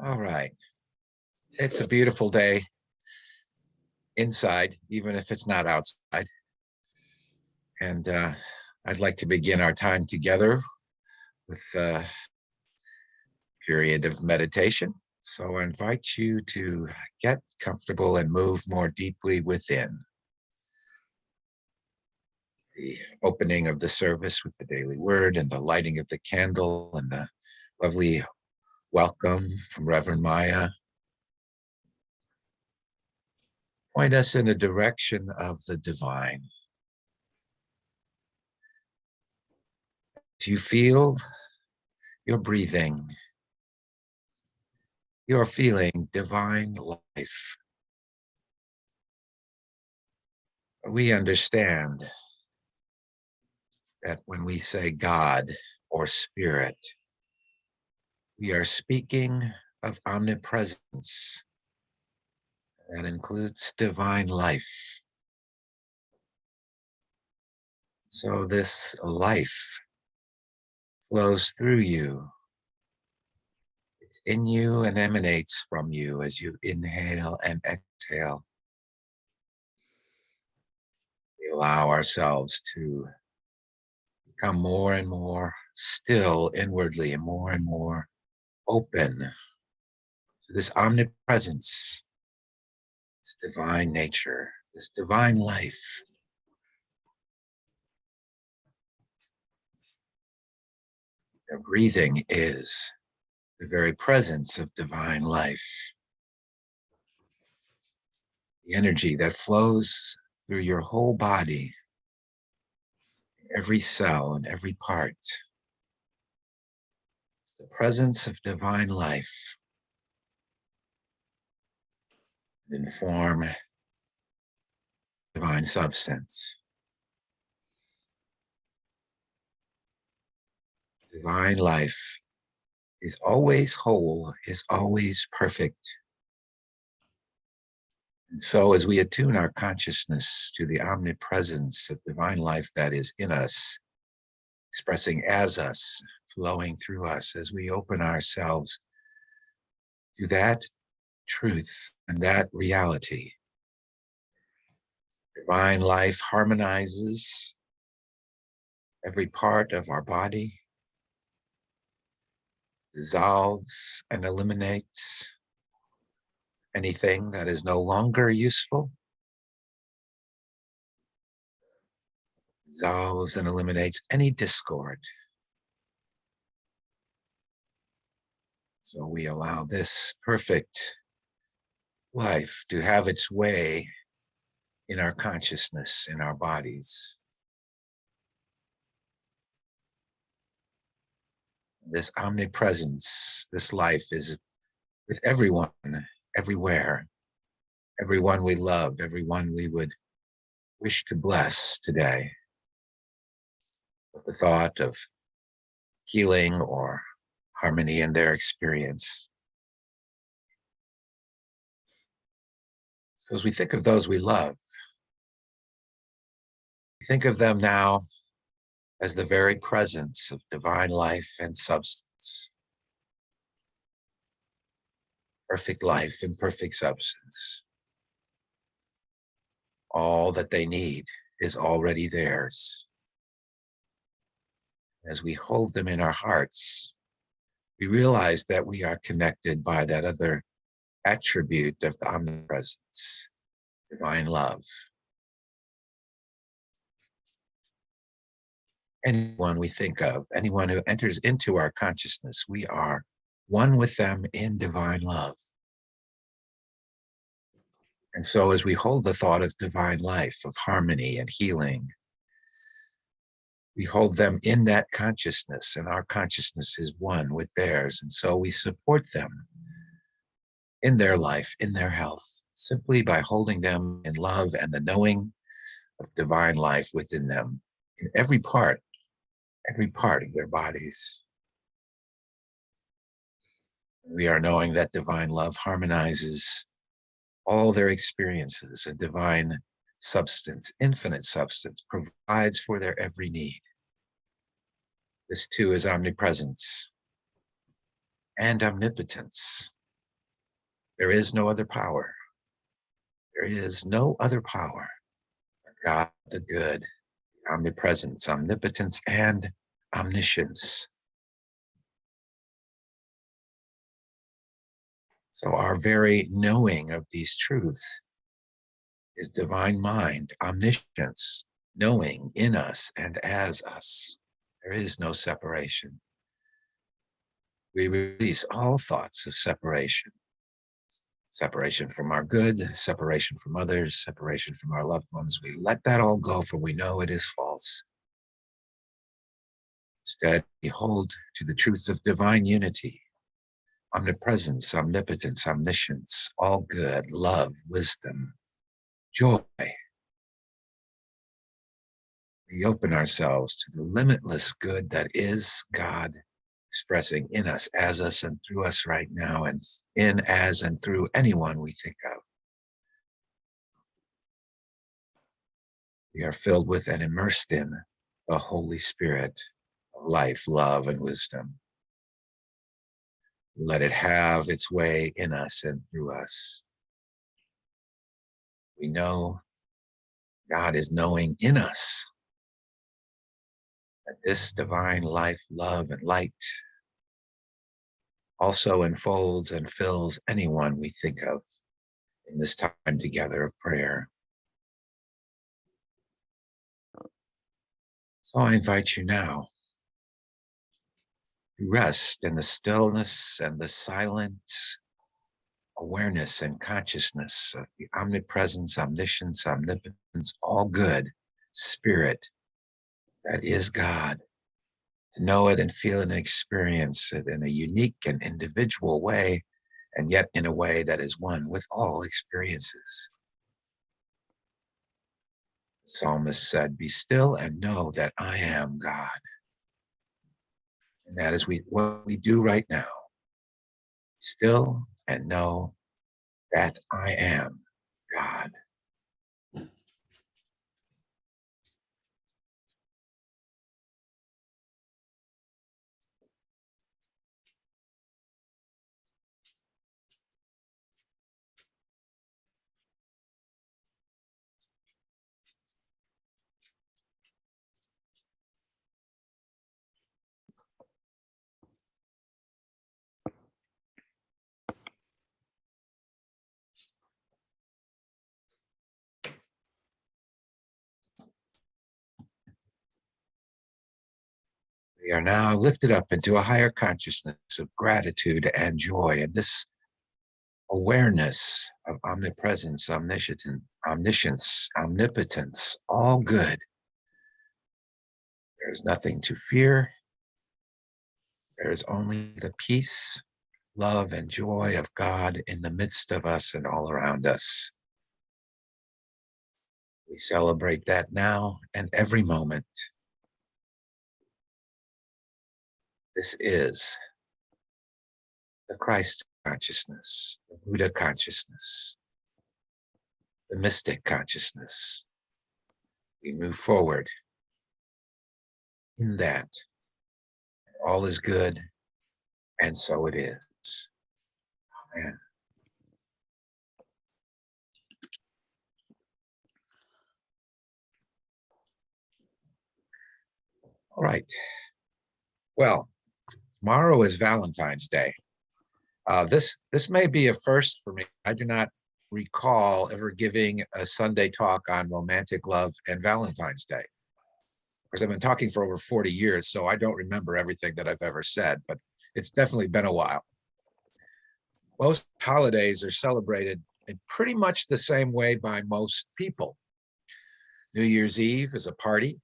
All right. It's a beautiful day inside, even if it's not outside. And I'd like to begin our time together with a period of meditation. So I invite you to get comfortable and move more deeply within. The opening of the service with the daily word and the lighting of the candle and the lovely welcome from Reverend Maya point us in a direction of the divine. Do you feel your breathing? You're feeling divine life. We understand that when we say God or spirit, we are speaking of omnipresence. That includes divine life. So this life flows through you. It's in you and emanates from you as you inhale and exhale. We allow ourselves to become more and more still inwardly and more open to this omnipresence, this divine nature, this divine life. Your breathing is the very presence of divine life. The energy that flows through your whole body, every cell and every part. It's the presence of divine life. Inform divine substance. Divine life is always whole, is always perfect. And so as we attune our consciousness to the omnipresence of divine life that is in us, expressing as us, flowing through us, as we open ourselves to that truth and that reality, divine life harmonizes every part of our body, dissolves and eliminates anything that is no longer useful, dissolves and eliminates any discord. So we allow this perfect life to have its way in our consciousness, in our bodies. This omnipresence, this life is with everyone, everywhere, everyone we love, everyone we would wish to bless today with the thought of healing or harmony in their experience. So as we think of those we love, think of them now as the very presence of divine life and substance. Perfect life and perfect substance. All that they need is already theirs. As we hold them in our hearts, we realize that we are connected by that other attribute of the omnipresence, divine love. Anyone we think of, anyone who enters into our consciousness, we are one with them in divine love. And so as we hold the thought of divine life, of harmony and healing, we hold them in that consciousness, and our consciousness is one with theirs. And so we support them in their life, in their health, simply by holding them in love and the knowing of divine life within them, in every part of their bodies. We are knowing that divine love harmonizes all their experiences, and divine substance, infinite substance, provides for their every need. This too is omnipresence and omnipotence. There is no other power. There is no other power but God the good, omnipresence, omnipotence, and omniscience. So our very knowing of these truths is divine mind, omniscience, knowing in us and as us. There is no separation. We release all thoughts of separation. Separation from our good, separation from others, separation from our loved ones. We let that all go, for we know it is false. Instead, we hold to the truth of divine unity, omnipresence, omnipotence, omniscience, all good, love, wisdom, joy. We open ourselves to the limitless good that is God expressing in us, as us, and through us right now, and in, as, and through anyone we think of. We are filled with and immersed in the Holy Spirit of life, love, and wisdom. Let it have its way in us and through us. We know God is knowing in us that this divine life, love, and light also enfolds and fills anyone we think of in this time together of prayer. So I invite you now to rest in the stillness and the silent awareness and consciousness of the omnipresence, omniscience, omnipotence, all good spirit that is God. To know it and feel it and experience it in a unique and individual way, and yet in a way that is one with all experiences. The psalmist said, "Be still and know that I am God." And that is what we do right now. Still and know that I am God. We are now lifted up into a higher consciousness of gratitude and joy. And this awareness of omnipresence, omniscience, omnipotence, all good. There is nothing to fear. There is only the peace, love, and joy of God in the midst of us and all around us. We celebrate that now and every moment. This is the Christ consciousness, the Buddha consciousness, the mystic consciousness. We move forward in that. All is good, and so it is. Amen. All right. Well, tomorrow is Valentine's Day. This may be a first for me. I do not recall ever giving a Sunday talk on romantic love and Valentine's Day. Of course, I've been talking for over 40 years, so I don't remember everything that I've ever said, but it's definitely been a while. Most holidays are celebrated in pretty much the same way by most people. New Year's Eve is a party,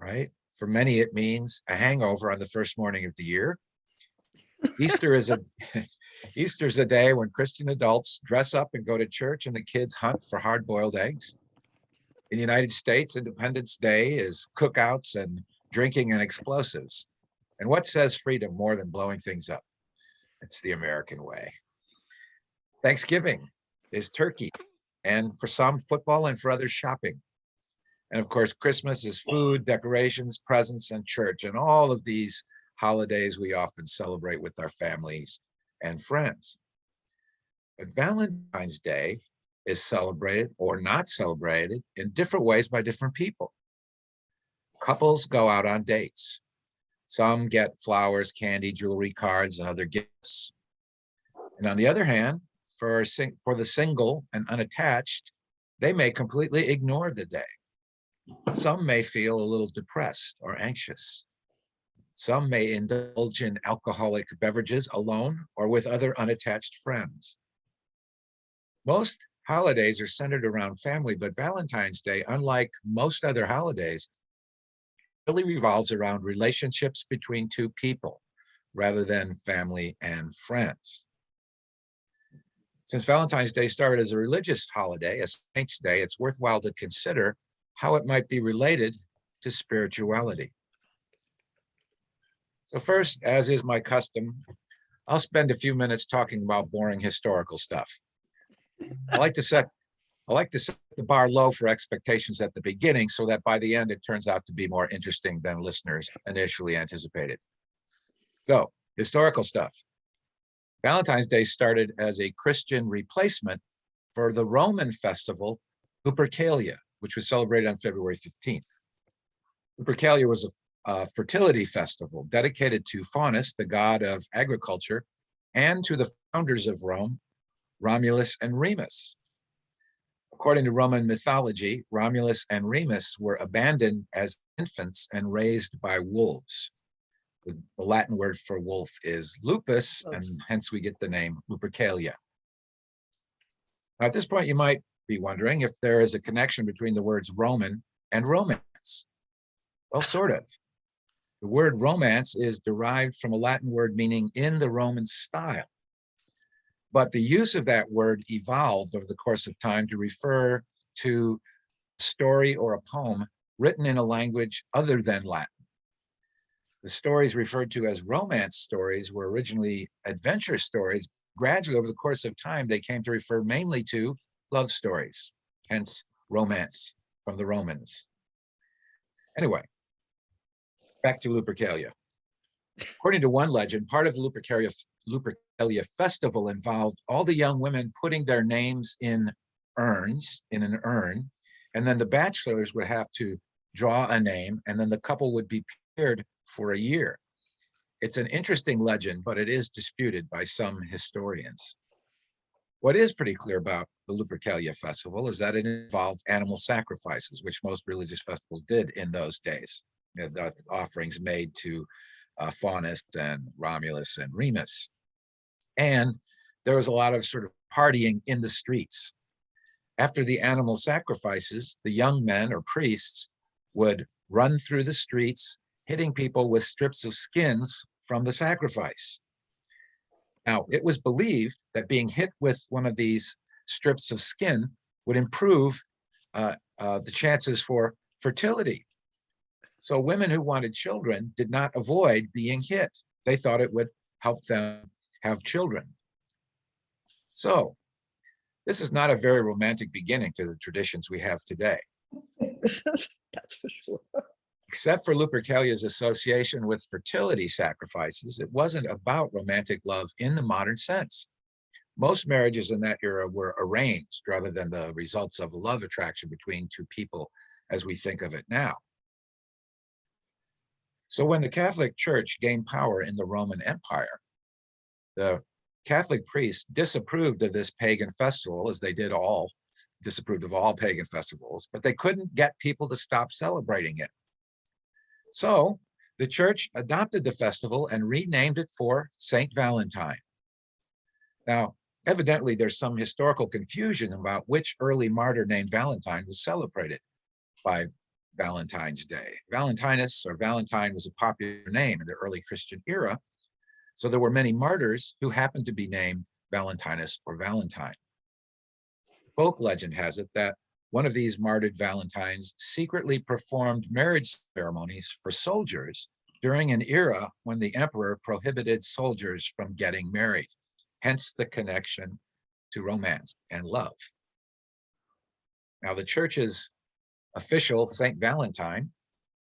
right? For many, it means a hangover on the first morning of the year. Easter's a day when Christian adults dress up and go to church and the kids hunt for hard-boiled eggs. In the United States, Independence Day is cookouts and drinking and explosives. And what says freedom more than blowing things up? It's the American way. Thanksgiving is turkey, and for some, football, and for others, shopping. And of course, Christmas is food, decorations, presents, and church. And all of these holidays we often celebrate with our families and friends. But Valentine's Day is celebrated or not celebrated in different ways by different people. Couples go out on dates. Some get flowers, candy, jewelry, cards, and other gifts. And on the other hand, for the single and unattached, they may completely ignore the day. Some may feel a little depressed or anxious. Some may indulge in alcoholic beverages alone or with other unattached friends. Most holidays are centered around family, but Valentine's Day, unlike most other holidays, really revolves around relationships between two people rather than family and friends. Since Valentine's Day started as a religious holiday, a saint's day, it's worthwhile to consider how it might be related to spirituality. So first, as is my custom, I'll spend a few minutes talking about boring historical stuff. I like to set the bar low for expectations at the beginning so that by the end it turns out to be more interesting than listeners initially anticipated. So, historical stuff. Valentine's Day started as a Christian replacement for the Roman festival Lupercalia, which was celebrated on February 15th. Lupercalia was a fertility festival dedicated to Faunus, the god of agriculture, and to the founders of Rome, Romulus and Remus. According to Roman mythology, Romulus and Remus were abandoned as infants and raised by wolves. The Latin word for wolf is lupus, and hence we get the name Lupercalia. Now, at this point, you might be wondering if there is a connection between the words Roman and romance. Well, sort of. The word romance is derived from a Latin word meaning in the Roman style. But the use of that word evolved over the course of time to refer to a story or a poem written in a language other than Latin. The stories referred to as romance stories were originally adventure stories. Gradually, over the course of time, they came to refer mainly to love stories, hence romance from the Romans. Anyway, back to Lupercalia. According to one legend, part of the Lupercalia festival involved all the young women putting their names in an urn, and then the bachelors would have to draw a name, and then the couple would be paired for a year. It's an interesting legend, but it is disputed by some historians. What is pretty clear about the Lupercalia festival is that it involved animal sacrifices, which most religious festivals did in those days. The offerings made to Faunus and Romulus and Remus. And there was a lot of sort of partying in the streets. After the animal sacrifices, the young men or priests would run through the streets, hitting people with strips of skins from the sacrifice. Now, it was believed that being hit with one of these strips of skin would improve the chances for fertility. So women who wanted children did not avoid being hit. They thought it would help them have children. So this is not a very romantic beginning to the traditions we have today. That's for sure. Except for Lupercalia's association with fertility sacrifices, it wasn't about romantic love in the modern sense. Most marriages in that era were arranged rather than the results of a love attraction between two people as we think of it now. So when the Catholic Church gained power in the Roman Empire, the Catholic priests disapproved of this pagan festival, as they disapproved of all pagan festivals, but they couldn't get people to stop celebrating it. So the church adopted the festival and renamed it for Saint Valentine. Now, evidently, there's some historical confusion about which early martyr named Valentine was celebrated by Valentine's Day. Valentinus or Valentine was a popular name in the early Christian era, so there were many martyrs who happened to be named Valentinus or Valentine. Folk legend has it that one of these martyred Valentines secretly performed marriage ceremonies for soldiers during an era when the emperor prohibited soldiers from getting married, hence the connection to romance and love. Now, the church's official Saint Valentine,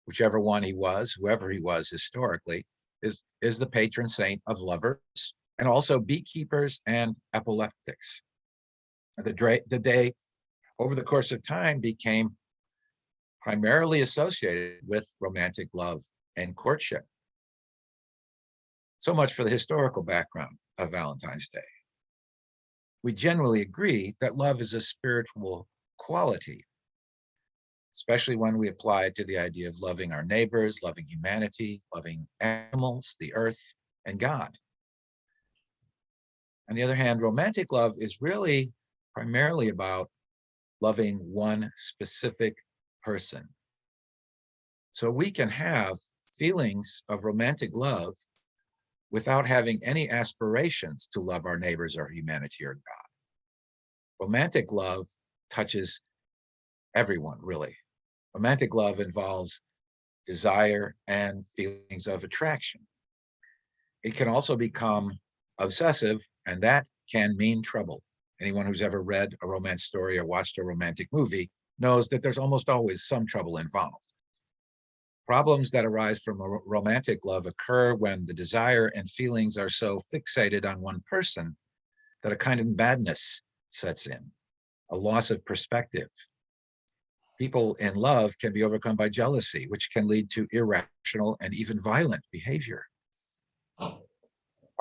whichever one he was, whoever he was historically, is the patron saint of lovers and also beekeepers and epileptics. The day over the course of time became primarily associated with romantic love and courtship. So much for the historical background of Valentine's Day. We generally agree that love is a spiritual quality, especially when we apply it to the idea of loving our neighbors, loving humanity, loving animals, the earth, and God. On the other hand, romantic love is really primarily about loving one specific person. So we can have feelings of romantic love without having any aspirations to love our neighbors or humanity or God. Romantic love touches everyone, really. Romantic love involves desire and feelings of attraction. It can also become obsessive, and that can mean trouble. Anyone who's ever read a romance story or watched a romantic movie knows that there's almost always some trouble involved. Problems that arise from romantic love occur when the desire and feelings are so fixated on one person that a kind of madness sets in, a loss of perspective. People in love can be overcome by jealousy, which can lead to irrational and even violent behavior.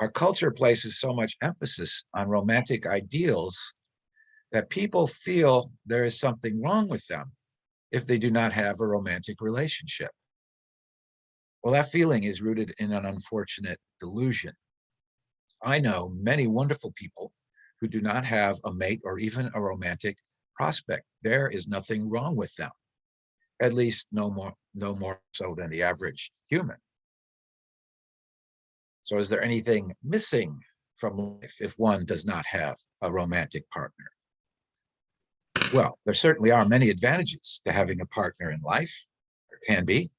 Our culture places so much emphasis on romantic ideals that people feel there is something wrong with them if they do not have a romantic relationship. Well, that feeling is rooted in an unfortunate delusion. I know many wonderful people who do not have a mate or even a romantic prospect. There is nothing wrong with them, at least no more so than the average human. So is there anything missing from life if one does not have a romantic partner? Well, there certainly are many advantages to having a partner in life. There can be,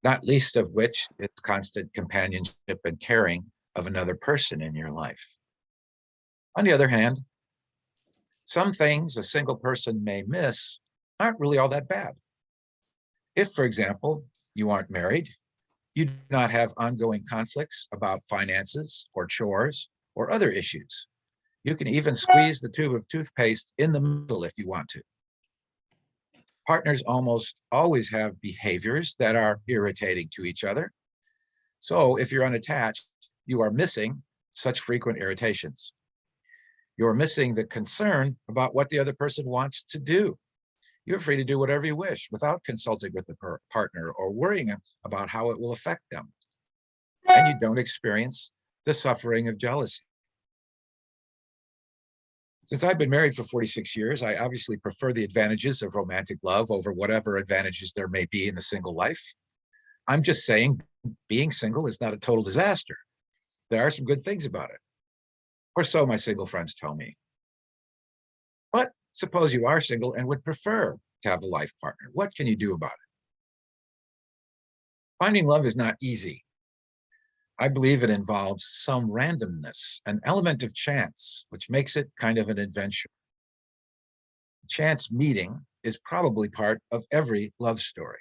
not least of which is constant companionship and caring of another person in your life. On the other hand, some things a single person may miss aren't really all that bad. If, for example, you aren't married, you do not have ongoing conflicts about finances or chores or other issues. You can even squeeze the tube of toothpaste in the middle if you want to. Partners almost always have behaviors that are irritating to each other. So if you're unattached, you are missing such frequent irritations. You're missing the concern about what the other person wants to do. You're free to do whatever you wish without consulting with the partner or worrying about how it will affect them. And you don't experience the suffering of jealousy. Since I've been married for 46 years, I obviously prefer the advantages of romantic love over whatever advantages there may be in the single life. I'm just saying being single is not a total disaster. There are some good things about it, or so my single friends tell me. But suppose you are single and would prefer to have a life partner. What can you do about it? Finding love is not easy. I believe it involves some randomness, an element of chance, which makes it kind of an adventure. Chance meeting is probably part of every love story.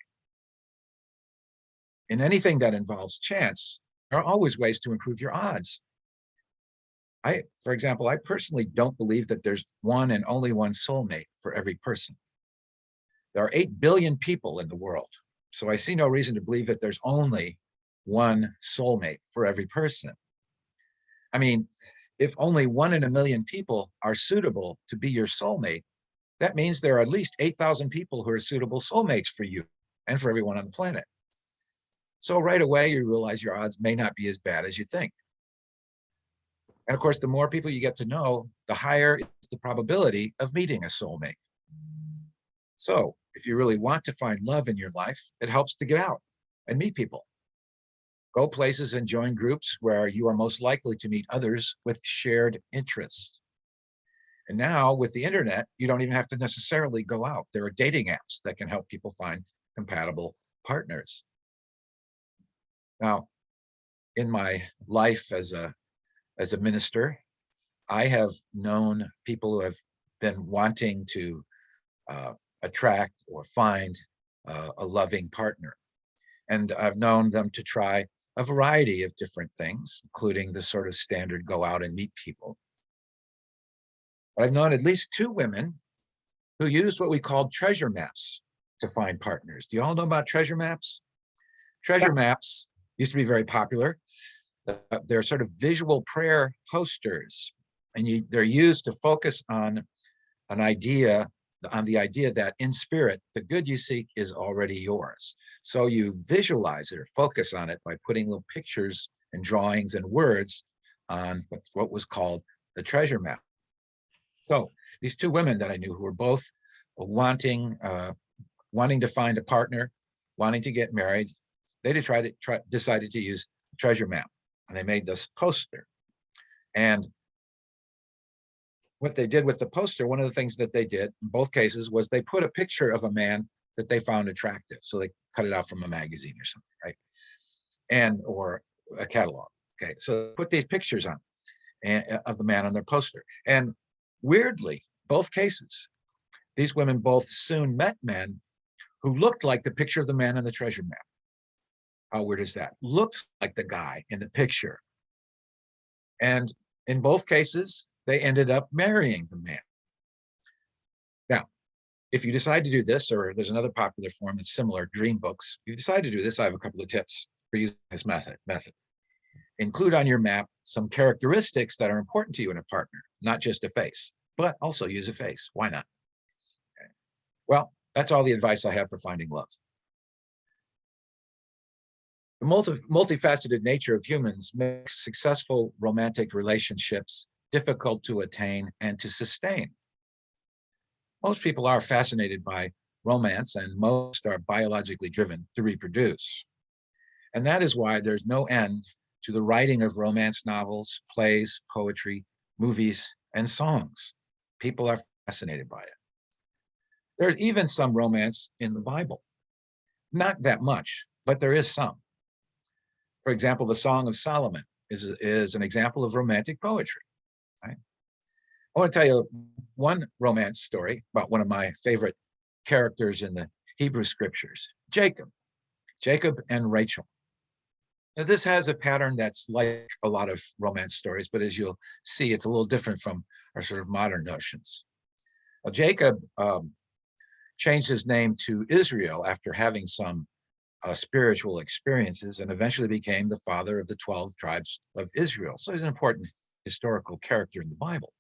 In anything that involves chance, there are always ways to improve your odds. For example, I personally don't believe that there's one and only one soulmate for every person. There are 8 billion people in the world, so I see no reason to believe that there's only one soulmate for every person. I mean, if only 1 in a million people are suitable to be your soulmate, that means there are at least 8,000 people who are suitable soulmates for you and for everyone on the planet. So right away, you realize your odds may not be as bad as you think. And of course, the more people you get to know, the higher is the probability of meeting a soulmate. So if you really want to find love in your life, it helps to get out and meet people. Go places and join groups where you are most likely to meet others with shared interests. And now with the internet, you don't even have to necessarily go out. There are dating apps that can help people find compatible partners. Now, in my life as a minister, I have known people who have been wanting to attract or find a loving partner. And I've known them to try a variety of different things, including the sort of standard go out and meet people. I've known at least 2 women who used what we called treasure maps to find partners. Do you all know about treasure maps? Treasure Yeah. maps used to be very popular. They're sort of visual prayer posters, and they're used to focus on an idea, on the idea that in spirit, the good you seek is already yours. So you visualize it or focus on it by putting little pictures and drawings and words on what was called the treasure map. So these 2 women that I knew who were both wanting to find a partner, wanting to get married, they decided to use the treasure map, and they made this poster. And what they did with the poster, one of the things that they did in both cases was they put a picture of a man that they found attractive. So they cut it out from a magazine or something, right? Or a catalog. Okay, so put these pictures on of the man on their poster. And weirdly, both cases, these women both soon met men who looked like the picture of the man on the treasure map. How weird is that? Looked like the guy in the picture. And in both cases, they ended up marrying the man. Now, if you decide to do this, or there's another popular form that's similar, dream books, if you decide to do this, I have a couple of tips for using this method. Include on your map some characteristics that are important to you in a partner, not just a face, but also use a face. Why not? Okay. Well, that's all the advice I have for finding love. The multifaceted nature of humans makes successful romantic relationships difficult to attain and to sustain. Most people are fascinated by romance, and most are biologically driven to reproduce. And that is why there's no end to the writing of romance novels, plays, poetry, movies, and songs. People are fascinated by it. There's even some romance in the Bible. Not that much, but there is some. For example, the Song of Solomon is an example of romantic poetry. Right? I want to tell you one romance story about one of my favorite characters in the Hebrew scriptures, Jacob and Rachel. Now, this has a pattern that's like a lot of romance stories, but as you'll see, it's a little different from our sort of modern notions. Well, Jacob changed his name to Israel after having some spiritual experiences, and eventually became the father of the 12 tribes of Israel. So he's an important historical character in the Bible.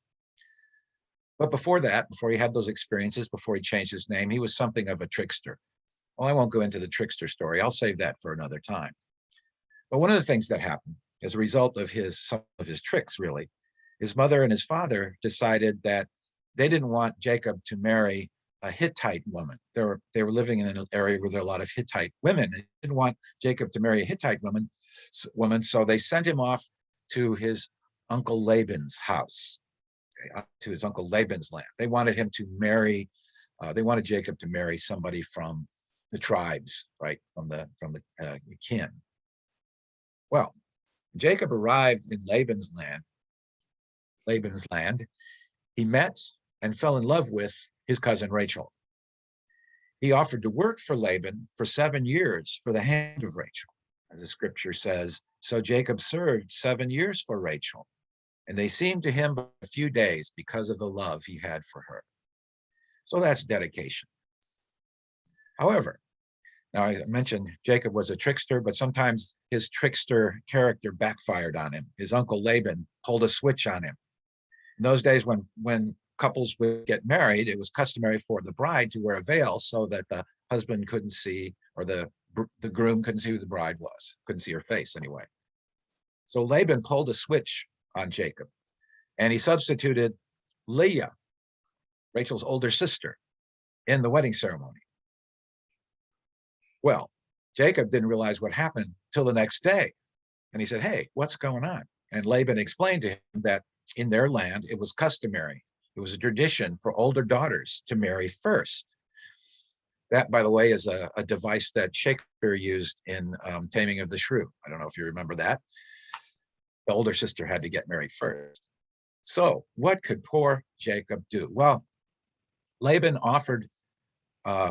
But before that, before he had those experiences, before he changed his name, he was something of a trickster. Well, I won't go into the trickster story. I'll save that for another time. But one of the things that happened as a result of some of his tricks, really, his mother and his father decided that they didn't want Jacob to marry a Hittite woman. They were living in an area where there are a lot of Hittite women. They didn't want Jacob to marry a Hittite woman, so they sent him off to his uncle Laban's house, to his uncle Laban's land. They wanted him to marry. They wanted Jacob to marry somebody from the tribes, right, from the kin. Well, Jacob arrived in Laban's land. He met and fell in love with his cousin Rachel. He offered to work for Laban for 7 years for the hand of Rachel. As the scripture says, so Jacob served 7 years for Rachel, and they seemed to him but a few days because of the love he had for her. So that's dedication. However, now I mentioned Jacob was a trickster, but sometimes his trickster character backfired on him. His uncle Laban pulled a switch on him. In those days when couples would get married, it was customary for the bride to wear a veil so that the husband couldn't see, or the groom couldn't see who the bride was, couldn't see her face anyway. So Laban pulled a switch on Jacob, and he substituted Leah, Rachel's older sister, in the wedding ceremony. Well, Jacob didn't realize what happened till the next day. And he said, hey, what's going on? And Laban explained to him that in their land, it was customary. It was a tradition for older daughters to marry first. That, by the way, is a device that Shakespeare used in Taming of the Shrew. I don't know if you remember that. The older sister had to get married first. So what could poor Jacob do? Well, Laban offered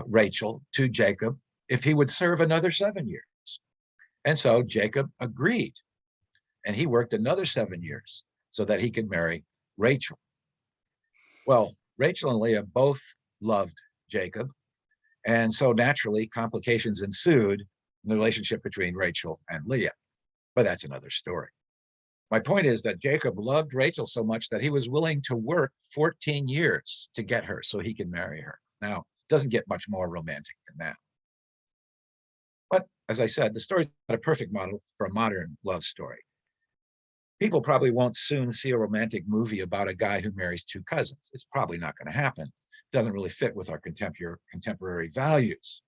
Rachel to Jacob if he would serve another 7 years. And so Jacob agreed, and he worked another 7 years so that he could marry Rachel. Well, Rachel and Leah both loved Jacob, and so naturally complications ensued in the relationship between Rachel and Leah. But that's another story. My point is that Jacob loved Rachel so much that he was willing to work 14 years to get her so he can marry her. Now, it doesn't get much more romantic than that. But as I said, the story is not a perfect model for a modern love story. People probably won't soon see a romantic movie about a guy who marries two cousins. It's probably not going to happen. It doesn't really fit with our contemporary values.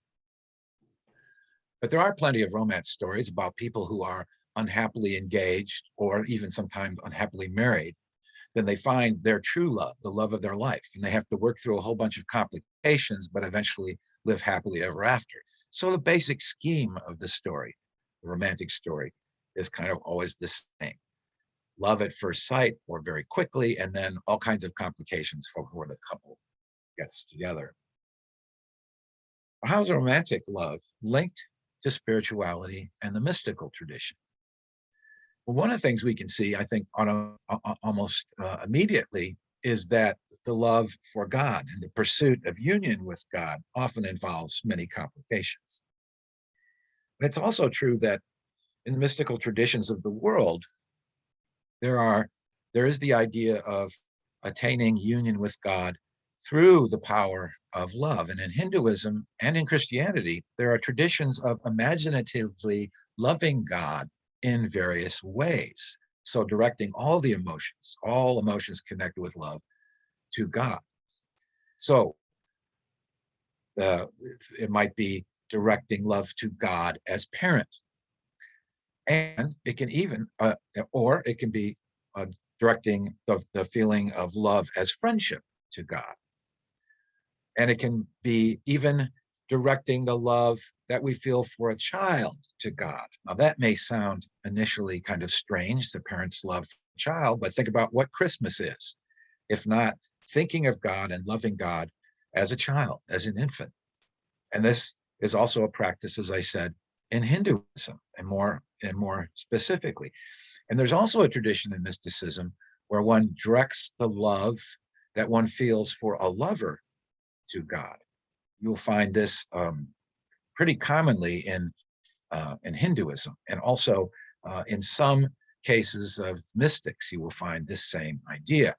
But there are plenty of romance stories about people who are unhappily engaged or even sometimes unhappily married. Then they find their true love, the love of their life, and they have to work through a whole bunch of complications, but eventually live happily ever after. So the basic scheme of the story, the romantic story, is kind of always the same. Love at first sight or very quickly, and then all kinds of complications before the couple gets together. How is romantic love linked to spirituality and the mystical tradition? Well, one of the things we can see, I think, almost immediately is that the love for God and the pursuit of union with God often involves many complications. But it's also true that in the mystical traditions of the world, there is the idea of attaining union with God through the power of love. And in Hinduism and in Christianity, there are traditions of imaginatively loving God in various ways. So directing all emotions connected with love to God. So uh, it might be directing love to God as parent. And it can even, or it can be directing the feeling of love as friendship to God. And it can be even directing the love that we feel for a child to God. Now, that may sound initially kind of strange, the parent's love for a child, but think about what Christmas is, if not thinking of God and loving God as a child, as an infant. And this is also a practice, as I said, in Hinduism and more specifically. And there's also a tradition in mysticism where one directs the love that one feels for a lover to God. You'll find this pretty commonly in Hinduism, and also in some cases of mystics, you will find this same idea.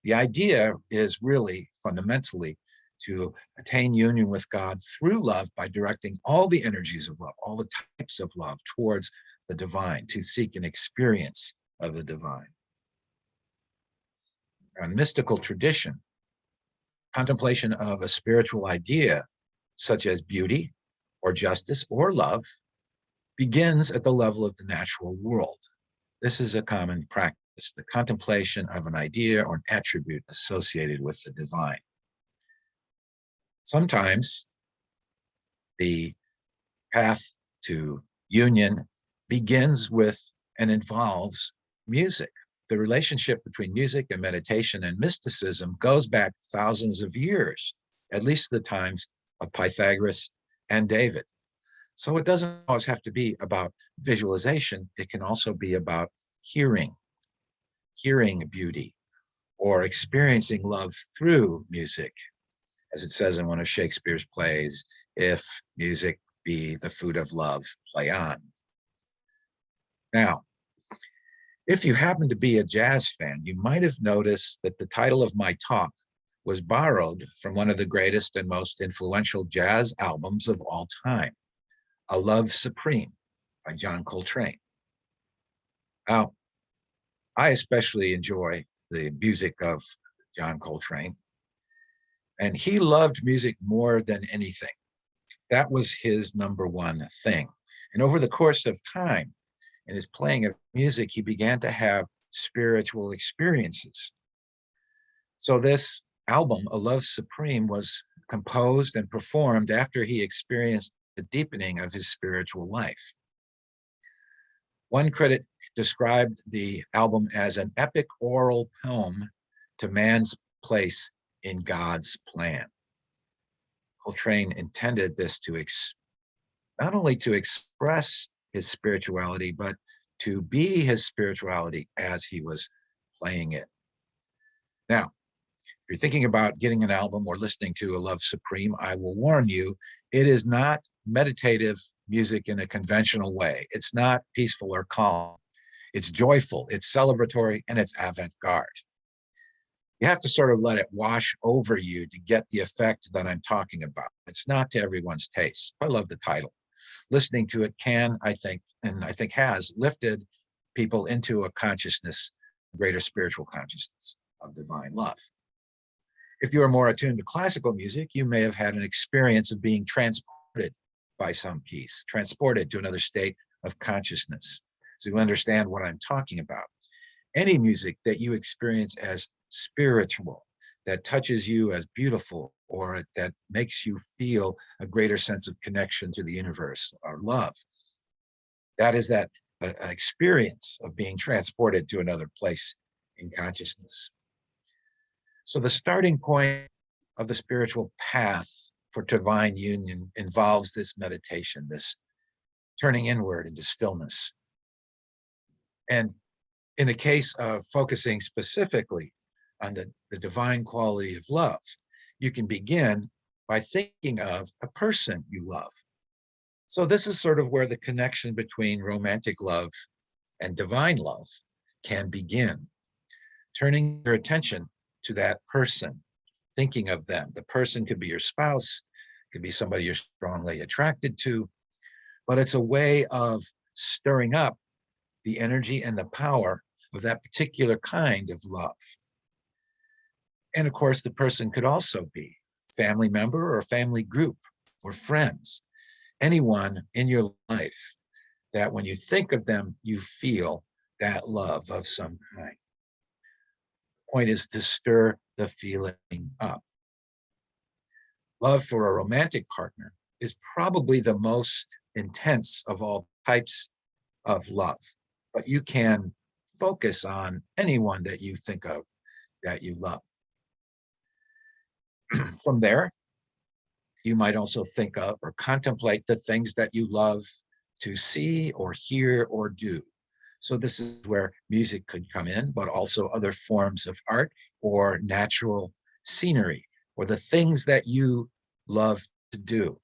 The idea is really fundamentally to attain union with God through love by directing all the energies of love, all the types of love towards the divine, to seek an experience of the divine. A mystical tradition, contemplation of a spiritual idea, such as beauty or justice or love, begins at the level of the natural world. This is a common practice, the contemplation of an idea or an attribute associated with the divine. Sometimes the path to union begins with and involves music. The relationship between music and meditation and mysticism goes back thousands of years, at least the times of Pythagoras and David. So it doesn't always have to be about visualization. It can also be about hearing beauty, or experiencing love through music. As it says in one of Shakespeare's plays, if music be the food of love, play on. Now, if you happen to be a jazz fan, you might have noticed that the title of my talk was borrowed from one of the greatest and most influential jazz albums of all time, A Love Supreme by John Coltrane. Now, I especially enjoy the music of John Coltrane, and he loved music more than anything. That was his number one thing. And over the course of time, in his playing of music, he began to have spiritual experiences. So this album, A Love Supreme, was composed and performed after he experienced the deepening of his spiritual life. One critic described the album as an epic oral poem to man's place in God's plan. Coltrane intended this to not only to express his spirituality, but to be his spirituality as he was playing it. Now, you're thinking about getting an album or listening to a Love Supreme, I will warn you, it is not meditative music in a conventional way. It's not peaceful or calm. It's joyful, it's celebratory, and it's avant-garde. You have to sort of let it wash over you to get the effect that I'm talking about. It's not to everyone's taste. I love the title. Listening to it can, I think, and I think has lifted people into a consciousness, greater spiritual consciousness of divine love. If you are more attuned to classical music, you may have had an experience of being transported by some piece, transported to another state of consciousness. So you understand what I'm talking about. Any music that you experience as spiritual, that touches you as beautiful, or that makes you feel a greater sense of connection to the universe or love, that is that experience of being transported to another place in consciousness. So the starting point of the spiritual path for divine union involves this meditation, this turning inward into stillness. And in the case of focusing specifically on the divine quality of love, you can begin by thinking of a person you love. So this is sort of where the connection between romantic love and divine love can begin. Turning your attention to that person, thinking of them. The person could be your spouse, could be somebody you're strongly attracted to, but it's a way of stirring up the energy and the power of that particular kind of love. And of course, the person could also be family member or family group or friends, anyone in your life that when you think of them, you feel that love of some kind. The point is to stir the feeling up. Love for a romantic partner is probably the most intense of all types of love, but you can focus on anyone that you think of that you love. From there, you might also think of or contemplate the things that you love to see or hear or do. So this is where music could come in, but also other forms of art or natural scenery or the things that you love to do.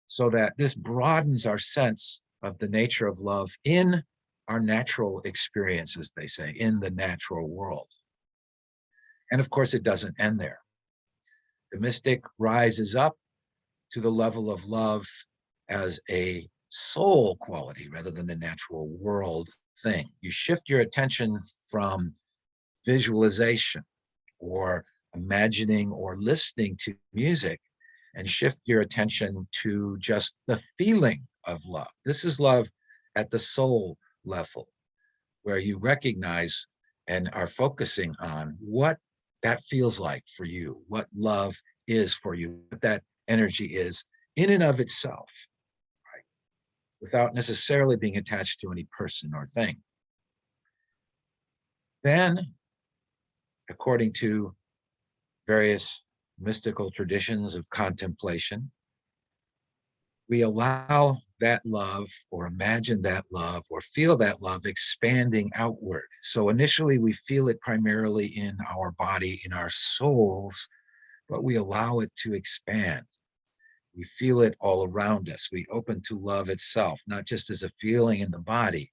So that this broadens our sense of the nature of love in our natural experiences, they say, in the natural world. And of course, it doesn't end there. The mystic rises up to the level of love as a soul quality rather than a natural world thing. You shift your attention from visualization or imagining or listening to music and shift your attention to just the feeling of love. This is love at the soul level, where you recognize and are focusing on what that feels like for you, what love is for you, what that energy is in and of itself, right? Without necessarily being attached to any person or thing. Then, according to various mystical traditions of contemplation, we allow that love or imagine that love or feel that love expanding outward. So initially we feel it primarily in our body, in our souls, but we allow it to expand. We feel it all around us. We open to love itself, not just as a feeling in the body,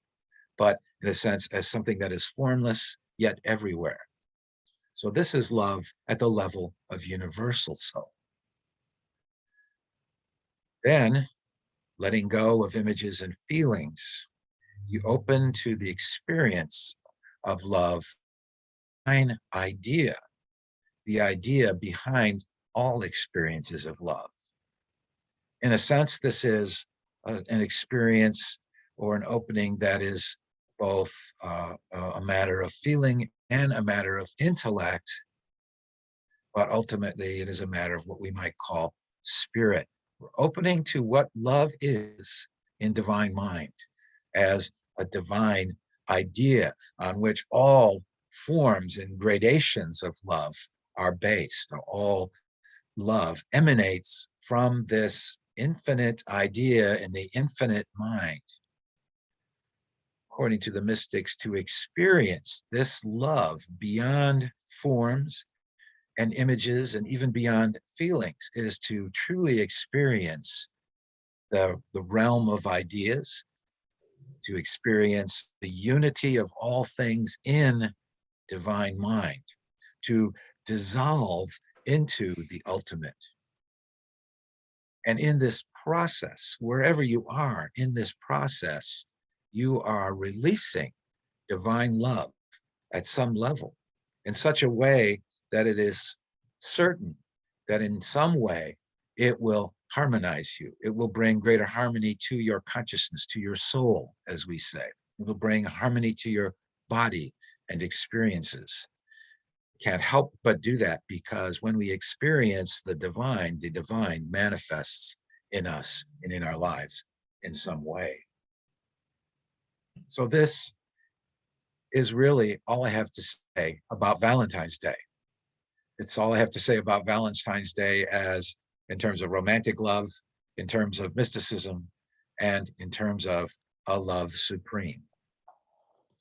but in a sense as something that is formless yet everywhere. So this is love at the level of universal soul. Then, letting go of images and feelings, you open to the experience of love, an idea, the idea behind all experiences of love. In a sense, this is an experience or an opening that is both a matter of feeling and a matter of intellect, but ultimately it is a matter of what we might call spirit. We're opening to what love is in divine mind as a divine idea on which all forms and gradations of love are based. All love emanates from this infinite idea in the infinite mind. According to the mystics, to experience this love beyond forms, and images and even beyond feelings, is to truly experience the realm of ideas, to experience the unity of all things in divine mind, to dissolve into the ultimate. And in this process, wherever you are in this process, you are releasing divine love at some level in such a way that it is certain that in some way it will harmonize you. It will bring greater harmony to your consciousness, to your soul, as we say. It will bring harmony to your body and experiences. Can't help but do that, because when we experience the divine manifests in us and in our lives in some way. So this is really all I have to say about Valentine's Day. It's all I have to say about Valentine's Day, as in terms of romantic love, in terms of mysticism, and in terms of a love supreme.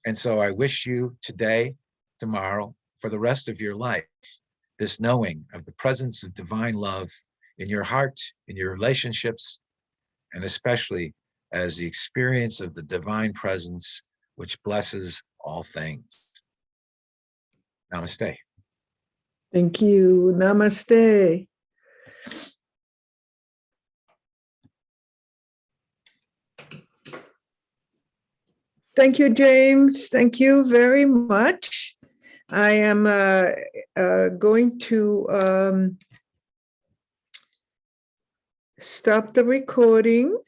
And so I wish you today, tomorrow, for the rest of your life, this knowing of the presence of divine love in your heart, in your relationships, and especially as the experience of the divine presence which blesses all things. Namaste. Thank you. Namaste. Thank you, James. Thank you very much. I am going to stop the recording.